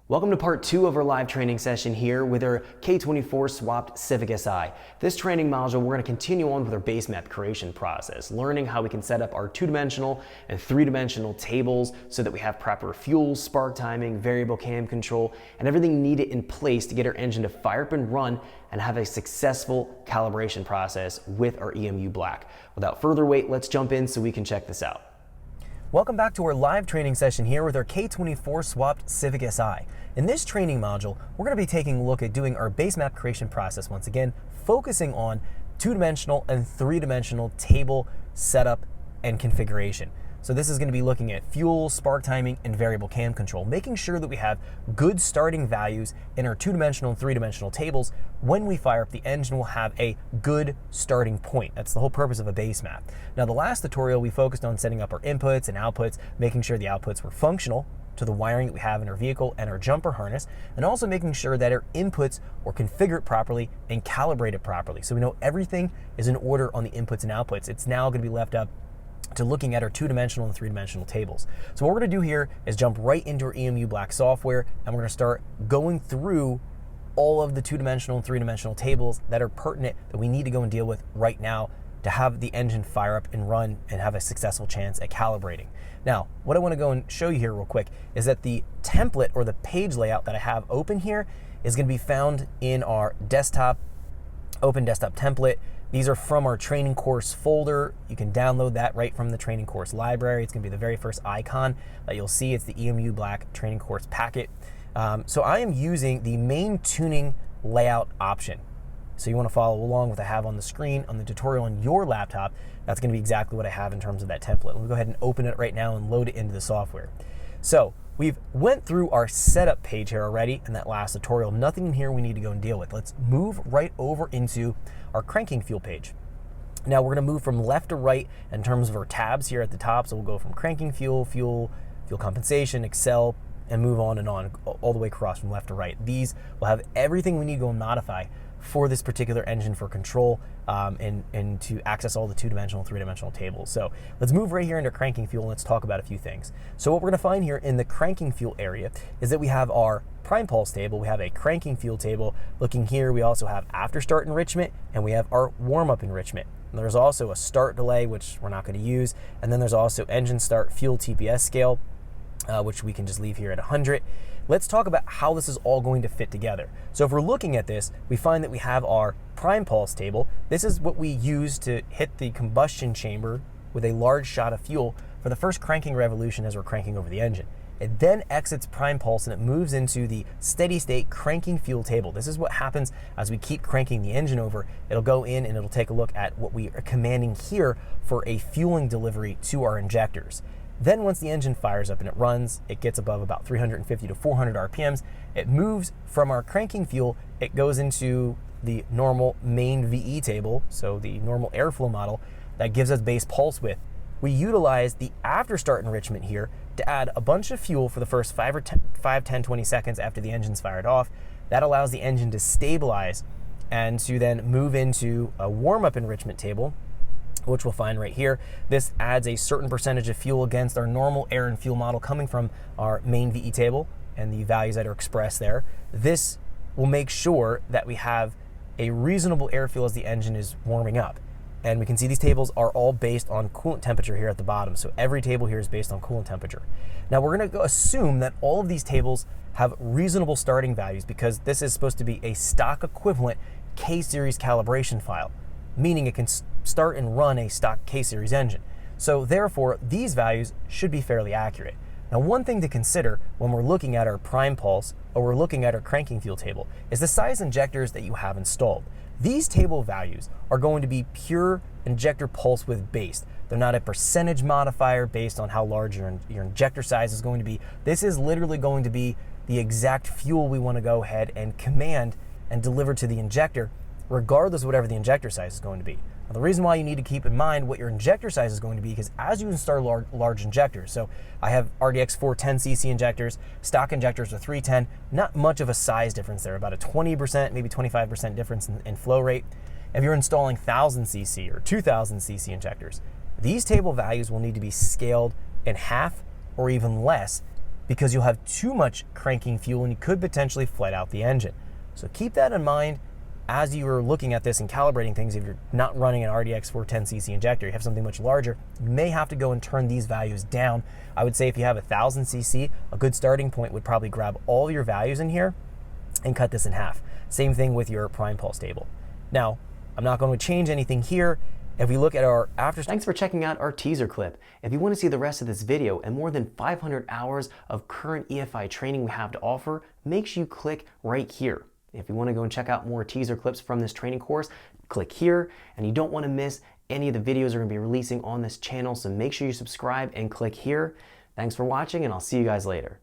Welcome to part 2 of our live training session here with our K24 Swapped Civic Si. This training module, we're going to continue on with our base map creation process, learning how we can set up our 2-dimensional and 3-dimensional tables so that we have proper fuel, spark timing, variable cam control, and everything needed in place to get our engine to fire up and run and have a successful calibration process with our EMU black. Without further wait, let's jump in so we can check this out. Welcome back to our live training session here with our K24 Swapped Civic Si. In this training module, we're going to be taking a look at doing our base map creation process once again, focusing on 2-dimensional and 3-dimensional table setup and configuration. So this is going to be looking at fuel, spark timing, and variable cam control, making sure that we have good starting values in our 2-dimensional and 3-dimensional tables. When we fire up the engine, we'll have a good starting point. That's the whole purpose of a base map. Now, the last tutorial, we focused on setting up our inputs and outputs, making sure the outputs were functional to the wiring that we have in our vehicle and our jumper harness, and also making sure that our inputs were configured properly and calibrated properly. So we know everything is in order on the inputs and outputs. It's now going to be left up to looking at our 2-dimensional and 3-dimensional tables. So what we're going to do here is jump right into our EMU black software, and we're going to start going through all of the 2-dimensional and 3-dimensional tables that are pertinent that we need to go and deal with right now to have the engine fire up and run and have a successful chance at calibrating. Now, what I want to go and show you here real quick is that the template or the page layout that I have open here is going to be found in our desktop, open desktop template. These are from our training course folder. You can download that right from the training course library. It's going to be the very first icon that you'll see. It's the EMU black training course packet. So I am using the main tuning layout option. So you want to follow along with what I have on the screen on the tutorial on your laptop. That's going to be exactly what I have in terms of that template. Let me go ahead and open it right now and load it into the software. So we've went through our setup page here already in that last tutorial. Nothing in here we need to go and deal with. Let's move right over into our cranking fuel page. Now we're going to move from left to right in terms of our tabs here at the top. So we'll go from cranking fuel, fuel compensation, Excel, and move on and on all the way across from left to right. These will have everything we need to go and modify for this particular engine for control and to access all the 2-dimensional, 3-dimensional tables. So let's move right here into cranking fuel and let's talk about a few things. So what we're going to find here in the cranking fuel area is that we have our prime pulse table, we have a cranking fuel table. Looking here, we also have after start enrichment and we have our warm-up enrichment. And there's also a start delay, which we're not going to use. And then there's also engine start fuel TPS scale, which we can just leave here at 100. Let's talk about how this is all going to fit together. So if we're looking at this, we find that we have our prime pulse table. This is what we use to hit the combustion chamber with a large shot of fuel for the first cranking revolution as we're cranking over the engine. It then exits prime pulse and it moves into the steady state cranking fuel table. This is what happens as we keep cranking the engine over. It'll go in and it'll take a look at what we are commanding here for a fueling delivery to our injectors. Then once the engine fires up and it runs, it gets above about 350 to 400 RPMs. It moves from our cranking fuel, it goes into the normal main VE table, so the normal airflow model that gives us base pulse width. We utilize the after start enrichment here to add a bunch of fuel for the first 5, 10, 20 seconds after the engine's fired off. That allows the engine to stabilize and to then move into a warm-up enrichment table, which we'll find right here. This adds a certain percentage of fuel against our normal air and fuel model coming from our main VE table and the values that are expressed there. This will make sure that we have a reasonable air fuel as the engine is warming up. And we can see these tables are all based on coolant temperature here at the bottom. So every table here is based on coolant temperature. Now we're going to assume that all of these tables have reasonable starting values because this is supposed to be a stock equivalent K-series calibration file, meaning it can start and run a stock K-series engine. So therefore, these values should be fairly accurate. Now, one thing to consider when we're looking at our prime pulse or we're looking at our cranking fuel table is the size injectors that you have installed. These table values are going to be pure injector pulse width based. They're not a percentage modifier based on how large your injector size is going to be. This is literally going to be the exact fuel we want to go ahead and command and deliver to the injector, regardless of whatever the injector size is going to be. Now, the reason why you need to keep in mind what your injector size is going to be because as you install large injectors, so I have RDX 410cc injectors, stock injectors are 310, not much of a size difference there, about a 20%, maybe 25% difference in flow rate. If you're installing 1000cc or 2000cc injectors, these table values will need to be scaled in half or even less because you'll have too much cranking fuel and you could potentially flood out the engine. So keep that in mind as you are looking at this and calibrating things. If you're not running an RDX 410cc injector, you have something much larger, you may have to go and turn these values down. I would say if you have 1000cc, a good starting point would probably grab all your values in here and cut this in half. Same thing with your prime pulse table. Now, I'm not going to change anything here. If we look at our after... Thanks for checking out our teaser clip. If you want to see the rest of this video and more than 500 hours of current EFI training we have to offer, make sure you click right here. If you want to go and check out more teaser clips from this training course, click here. And you don't want to miss any of the videos we're going to be releasing on this channel, so make sure you subscribe and click here. Thanks for watching, and I'll see you guys later.